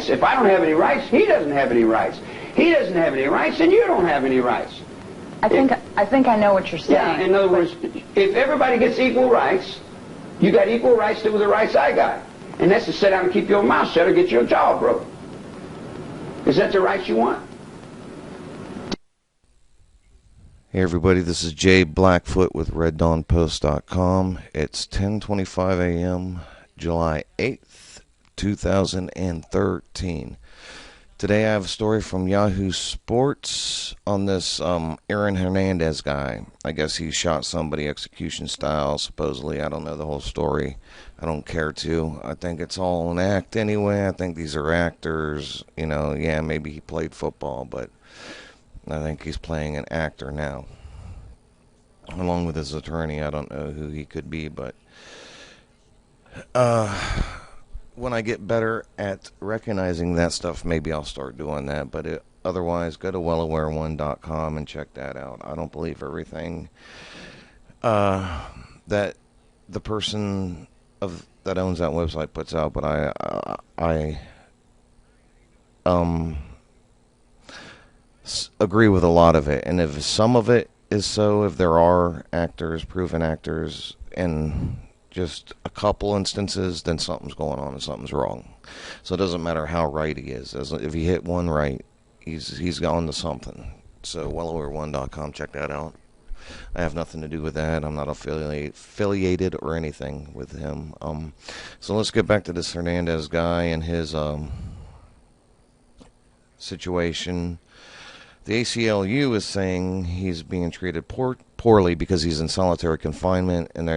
rights. If I don't have any rights, he doesn't have any rights. He doesn't have any rights, and you don't have any rights. I think I know what you're saying. Yeah, in other words, if everybody gets equal rights, you got equal rights to the rights I got. And that's to sit down and keep your mouth shut or get your jaw broke. Is that the rights you want? Hey everybody, this is Jay Blackfoot with RedDawnPost.com. It's 10:25 a.m., July 8th, 2013. Today I have a story from Yahoo Sports on this Aaron Hernandez guy. I guess he shot somebody execution style, supposedly. I don't know the whole story. I don't care to. I think it's all an act anyway. I think these are actors. You know, yeah, maybe he played football, but I think he's playing an actor now. Along with his attorney, I don't know who he could be, but when I get better at recognizing that stuff, maybe I'll start doing that. But otherwise, go to wellaware1.com and check that out. I don't believe everything that the person that owns that website puts out, but I agree with a lot of it. And if some of it is so, if there are actors, proven actors, and just a couple instances, then something's going on and something's wrong. So it doesn't matter how right he is. If he hit one right, he's gone to something. So wellaware1.com, check that out. I have nothing to do with that. I'm not affiliated or anything with him. So let's get back to this Hernandez guy and his situation. The ACLU is saying he's being treated poorly because he's in solitary confinement, and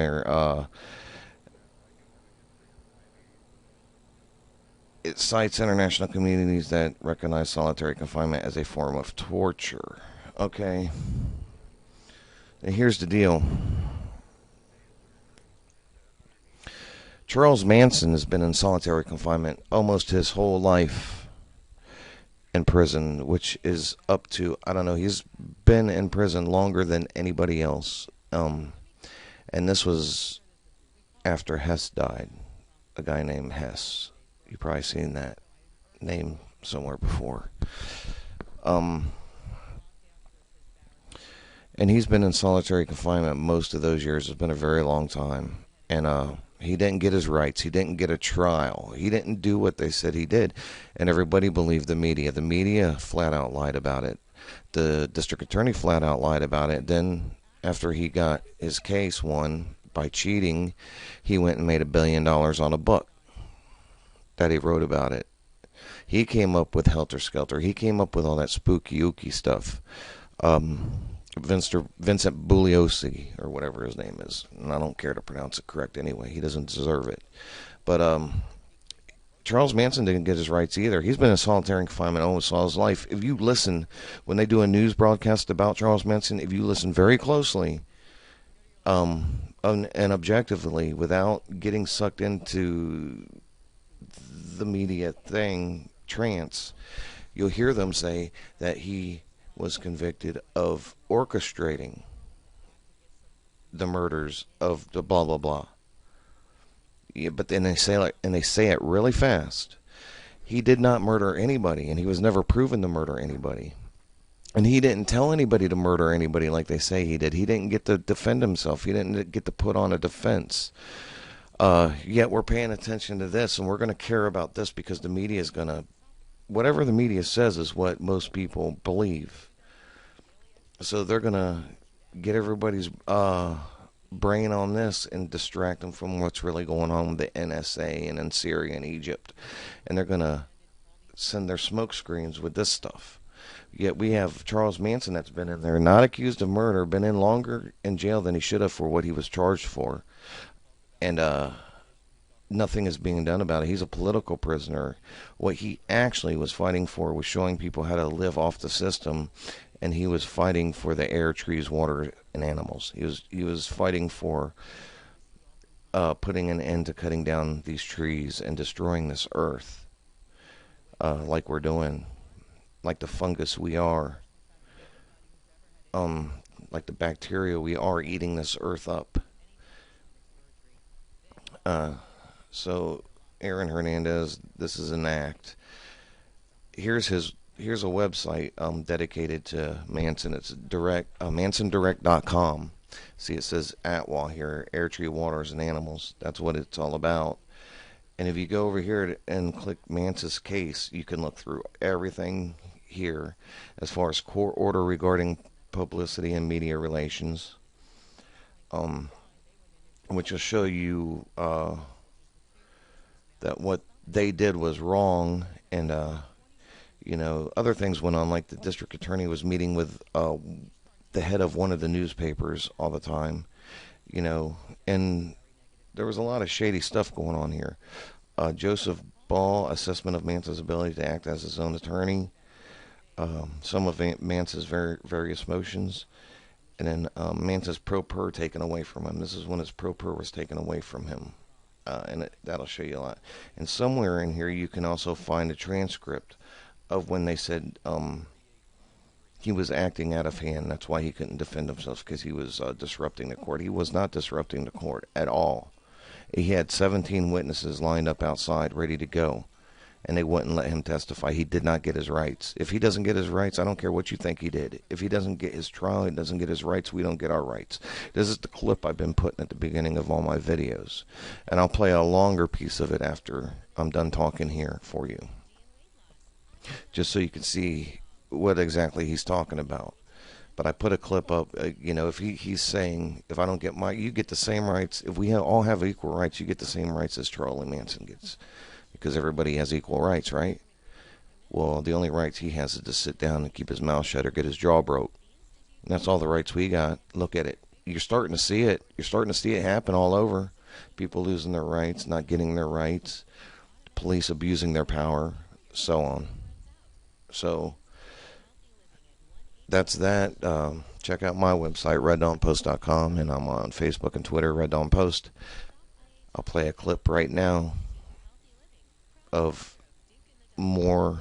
it cites international communities that recognize solitary confinement as a form of torture. Okay. And here's the deal. Charles Manson has been in solitary confinement almost his whole life in prison, which is up to, I don't know, he's been in prison longer than anybody else. And this was after Hess died, a guy named Hess. You've probably seen that name somewhere before. And he's been in solitary confinement most of those years. It's been a very long time. And he didn't get his rights. He didn't get a trial. He didn't do what they said he did. And everybody believed the media. The media flat out lied about it. The district attorney flat out lied about it. Then, after he got his case won by cheating, he went and made $1 billion on a book that he wrote about it. He came up with Helter Skelter. He came up with all that spooky ooky stuff. Vincent Bugliosi, or whatever his name is, and I don't care to pronounce it correct anyway. He doesn't deserve it. But Charles Manson didn't get his rights either. He's been in solitary confinement almost all his life. If you listen, when they do a news broadcast about Charles Manson, if you listen very closely and objectively, without getting sucked into the media trance, you'll hear them say that he was convicted of orchestrating the murders of the blah blah blah. Yeah, but then they say it really fast. He did not murder anybody, and he was never proven to murder anybody. And he didn't tell anybody to murder anybody like they say he did. He didn't get to defend himself. He didn't get to put on a defense. Yet we're paying attention to this, and we're going to care about this because the media is going to, whatever the media says is what most people believe. So they're going to get everybody's brain on this and distract them from what's really going on with the NSA and in Syria and Egypt. And they're going to send their smoke screens with this stuff. Yet we have Charles Manson that's been in there, not accused of murder, been in longer in jail than he should have for what he was charged for. And nothing is being done about it. He's a political prisoner. What he actually was fighting for was showing people how to live off the system, and he was fighting for the air, trees, water, and animals. He was fighting for putting an end to cutting down these trees and destroying this earth, like we're doing, like the fungus we are, like the bacteria we are eating this earth up. So Aaron Hernandez, this is an act. here's a website dedicated to Manson. It's mansondirect.com. See, it says ATWA here, Air, Tree, Waters, and Animals. That's what it's all about. And if you go over here and click Manson's case, you can look through everything here as far as court order regarding publicity and media relations, which will show you that what they did was wrong, and other things went on, like the district attorney was meeting with the head of one of the newspapers all the time, and there was a lot of shady stuff going on here. Joseph Ball, assessment of Manson's ability to act as his own attorney, some of Manson's various motions, and then Manson's pro per taken away from him. This is when his pro per was taken away from him, and that'll show you a lot. And somewhere in here you can also find a transcript of when they said he was acting out of hand. That's why he couldn't defend himself, because he was disrupting the court. He was not disrupting the court at all. He had 17 witnesses lined up outside ready to go, and they wouldn't let him testify. He did not get his rights. If he doesn't get his rights, I don't care what you think he did. If he doesn't get his trial, he doesn't get his rights, we don't get our rights. This is the clip I've been putting at the beginning of all my videos, and I'll play a longer piece of it after I'm done talking here for you, just so you can see what exactly he's talking about. But I put a clip up, if he's saying, if I don't get you get the same rights. If we all have equal rights, you get the same rights as Charlie Manson gets, because everybody has equal rights, right? Well, the only rights he has is to sit down and keep his mouth shut or get his jaw broke. And that's all the rights we got. Look at it. You're starting to see it. You're starting to see it happen all over. People losing their rights, not getting their rights, police abusing their power, so on. So that's that. Check out my website, reddawnpost.com, and I'm on Facebook and Twitter, Red Dawn Post. I'll play a clip right now of more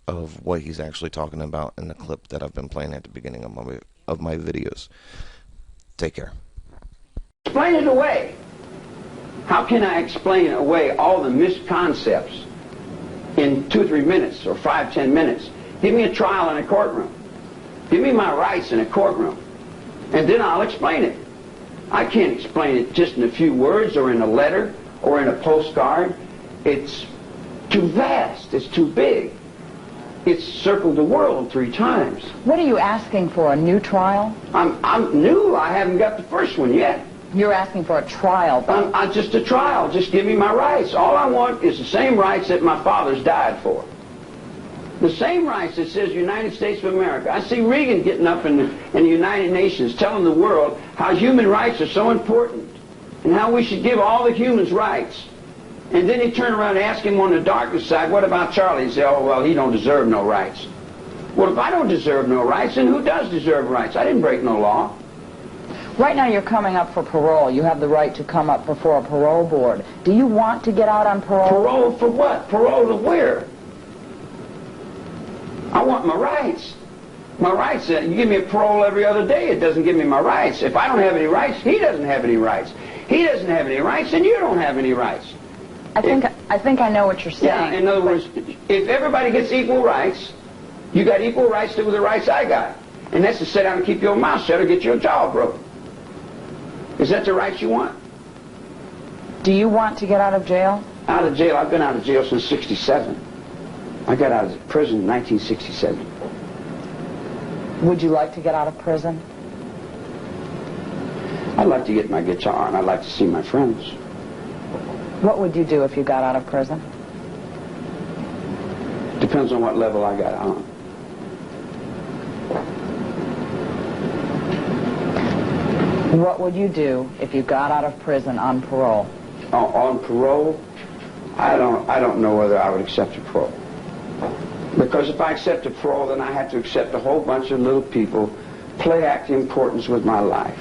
of what he's actually talking about in the clip that I've been playing at the beginning of my videos. Take care. Explain it away. How can I explain away all the misconcepts in 2 or 3 minutes or 5, 10 minutes? Give me a trial in a courtroom. Give me my rights in a courtroom, and then I'll explain it. I can't explain it just in a few words or in a letter or in a postcard. It's too vast. It's too big. It's circled the world 3 times. What are you asking for, a new trial? I'm new. I haven't got the first one yet. You're asking for a trial. Just a trial. Just give me my rights. All I want is the same rights that my fathers died for. The same rights that says United States of America. I see Reagan getting up in the United Nations telling the world how human rights are so important and how we should give all the humans rights. And then he turned around and asked him on the darker side, what about Charlie? He said, oh, well, he don't deserve no rights. Well, if I don't deserve no rights, then who does deserve rights? I didn't break no law. Right now you're coming up for parole. You have the right to come up before a parole board. Do you want to get out on parole? Parole for what? Parole to where? I want my rights. My rights, you give me a parole every other day, it doesn't give me my rights. If I don't have any rights, he doesn't have any rights. He doesn't have any rights, and you don't have any rights. I think I know what you're saying. Yeah, in other words, if everybody gets equal rights, you got equal rights to the rights I got. And that's to sit down and keep your mouth shut or get your jaw broken. Is that the rights you want? Do you want to get out of jail? Out of jail? I've been out of jail since '67. I got out of prison in 1967. Would you like to get out of prison? I'd like to get my guitar, and I'd like to see my friends. What would you do if you got out of prison? Depends on what level I got on. What would you do if you got out of prison on parole? On parole? I don't know whether I would accept a parole. Because if I accept a parole, then I have to accept a whole bunch of little people play act importance with my life.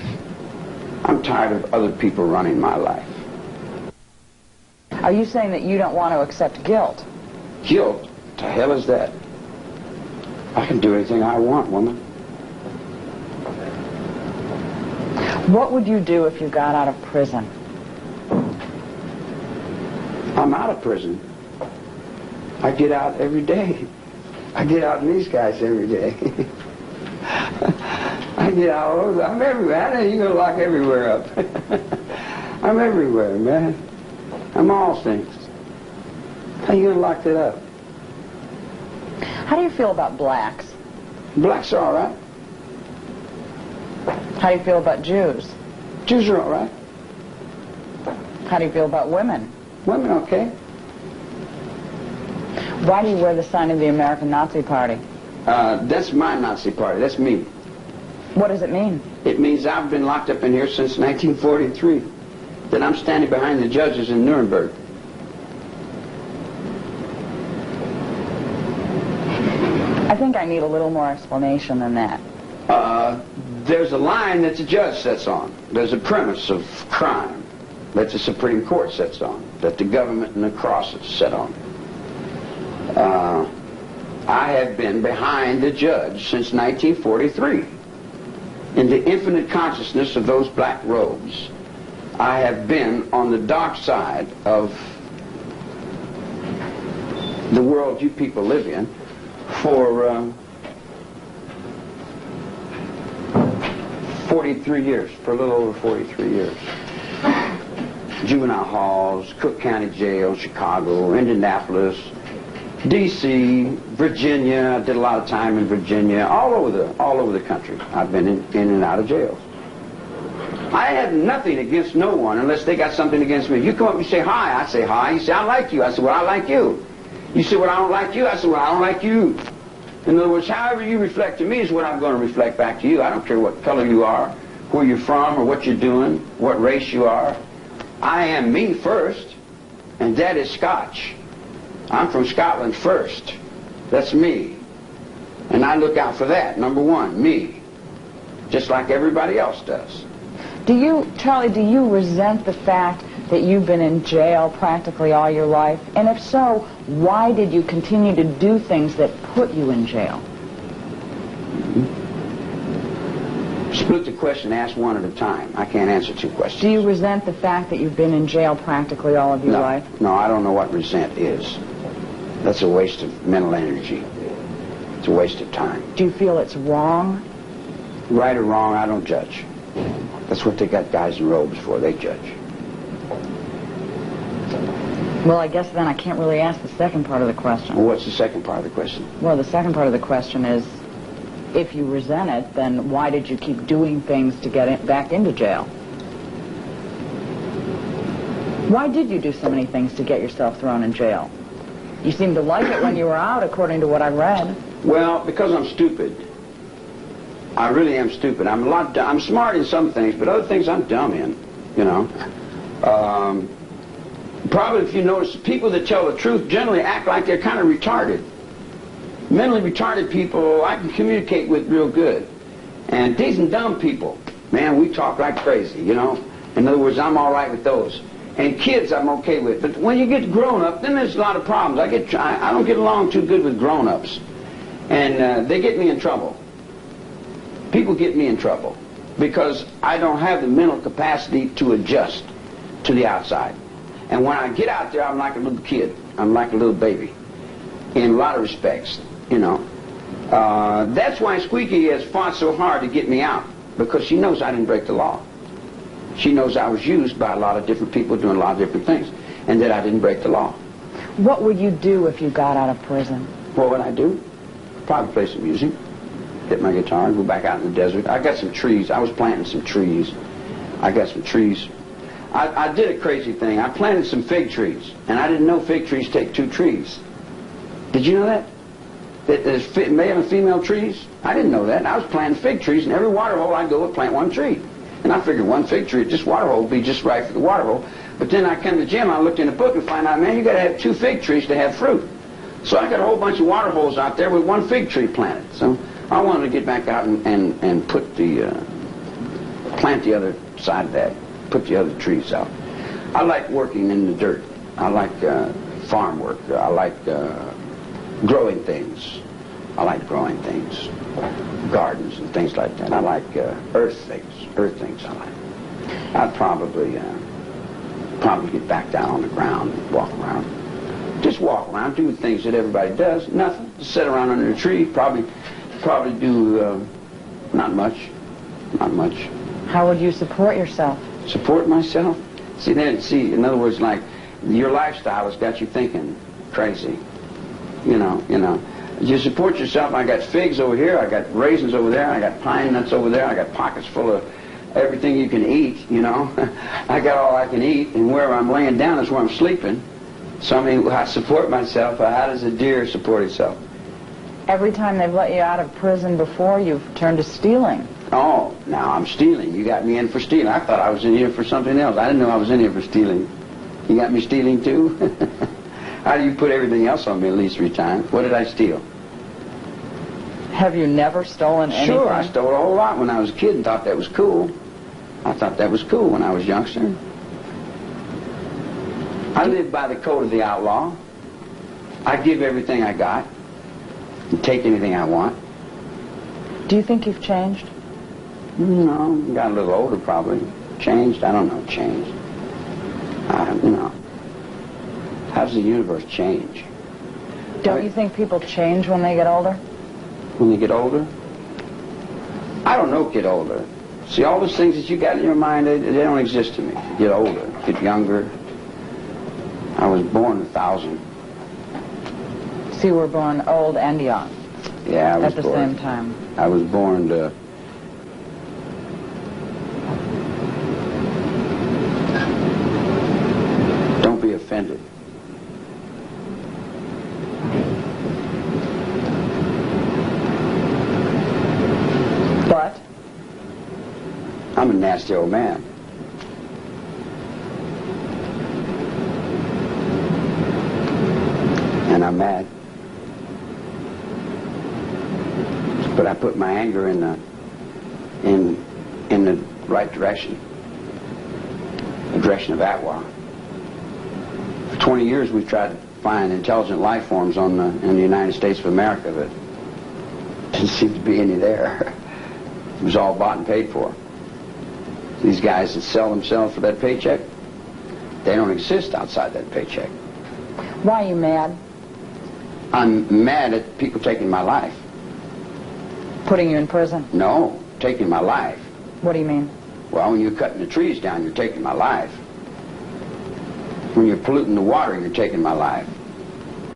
I'm tired of other people running my life. Are you saying that you don't want to accept guilt? Guilt? The hell is that? I can do anything I want, woman. What would you do if you got out of prison? I'm out of prison. I get out every day. I get out in these guys every day. I get out all over. I'm everywhere. I know you're going to lock everywhere up. I'm everywhere, man. I'm all things. How you going to lock that up? How do you feel about blacks? Blacks are all right. How do you feel about Jews? Jews are all right. How do you feel about women? Women okay. Why do you wear the sign of the American Nazi Party? That's my Nazi party. That's me. What does it mean? It means I've been locked up in here since 1943. That I'm standing behind the judges in Nuremberg. I think I need a little more explanation than that. There's a line that the judge sets on. There's a premise of crime that the Supreme Court sets on, that the government and the crosses set on. I have been behind the judge since 1943. In the infinite consciousness of those black robes, I have been on the dark side of the world you people live in for 43 years, for a little over 43 years. Juvenile halls, Cook County Jail, Chicago, Indianapolis, D.C., Virginia. I did a lot of time in Virginia, all over the country. I've been in and out of jails. I have nothing against no one unless they got something against me. You come up and say hi, I say hi. You say I like you, I say well I like you. You say well I don't like you, I say well I don't like you. In other words, however you reflect to me is what I'm going to reflect back to you. I don't care what color you are, where you're from, or what you're doing, what race you are. I am me first, and that is Scotch. I'm from Scotland first. That's me. And I look out for that, number one, me. Just like everybody else does. Charlie, do you resent the fact that you've been in jail practically all your life? And if so, why did you continue to do things that put you in jail? Split the question, ask one at a time. I can't answer two questions. Do you resent the fact that you've been in jail practically all of your life? No, I don't know what resent is. That's a waste of mental energy. It's a waste of time. Do you feel it's wrong? Right or wrong, I don't judge. That's what they got guys in robes for. They judge. Well, I guess then I can't really ask the second part of the question. Well, what's the second part of the question? Well, the second part of the question is, if you resent it, then why did you keep doing things to get back into jail? Why did you do so many things to get yourself thrown in jail? You seemed to like it when you were out, according to what I read. Well, because I'm stupid. I really am stupid. I'm smart in some things, but other things I'm dumb in, you know. Probably if you notice, people that tell the truth generally act like they're kind of retarded. Mentally retarded people I can communicate with real good. And decent dumb people, man, we talk like crazy, you know. In other words, I'm all right with those. And kids I'm okay with. But when you get grown up, then there's a lot of problems. I don't get along too good with grown-ups. And they get me in trouble. People get me in trouble because I don't have the mental capacity to adjust to the outside. And when I get out there, I'm like a little kid. I'm like a little baby in a lot of respects, you know. That's why Squeaky has fought so hard to get me out, because she knows I didn't break the law. She knows I was used by a lot of different people doing a lot of different things, and that I didn't break the law. What would you do if you got out of prison? What would I do? Probably play some music, get my guitar, and go back out in the desert. I got some trees. I was planting some trees. I got some trees. I did a crazy thing. I planted some fig trees, and I didn't know fig trees take two trees. Did you know that? That there's male and female trees? I didn't know that. I was planting fig trees, and every water hole I'd go would plant one tree. And I figured one fig tree, this water hole would be just right for the water hole. But then I come to the gym, I looked in the book and find out, man, you got to have two fig trees to have fruit. So I got a whole bunch of water holes out there with one fig tree planted. So I wanted to get back out and put plant the other side of that, put the other trees out. I like working in the dirt. I like farm work. I like growing things. I like growing things, gardens and things like that. I like earth things I like. I'd probably get back down on the ground and walk around, Just walk around, do the things that everybody does. Nothing. Just sit around under a tree. Probably do not much. Not much. How would you support yourself? Support myself? See, in other words, like, your lifestyle has got you thinking crazy. You know. You support yourself. I got figs over here. I got raisins over there. I got pine nuts over there. I got pockets full of everything you can eat, you know. I got all I can eat, and where I'm laying down is where I'm sleeping. So, I mean, I support myself. How does a deer support itself? Every time they've let you out of prison before, you've turned to stealing. Oh, now I'm stealing. You got me in for stealing. I thought I was in here for something else. I didn't know I was in here for stealing. You got me stealing, too? How do you put everything else on me at least 3 times? What did I steal? Have you never stolen anything? Sure, I stole a whole lot when I was a kid and thought that was cool. I thought that was cool when I was a youngster. I live by the code of the outlaw. I give everything I got and take anything I want. Do you think you've changed? No, got a little older probably. Changed? I don't know, changed. How does the universe change? Don't you think people change when they get older? When they get older? I don't know, get older. See, all those things that you got in your mind, they don't exist to me. Get older, get younger. I was born 1,000. So you were born old and young? Yeah, I was at the same time. I was born to... Don't be offended. But? I'm a nasty old man. And I'm mad. But I put my anger in the right direction. The direction of Atwa. For 20 years we've tried to find intelligent life forms in the United States of America, but didn't seem to be any there. It was all bought and paid for. These guys that sell themselves for that paycheck, they don't exist outside that paycheck. Why are you mad? I'm mad at people taking my life. Putting you in prison? No, taking my life. What do you mean? Well, when you're cutting the trees down, you're taking my life. When you're polluting the water, you're taking my life.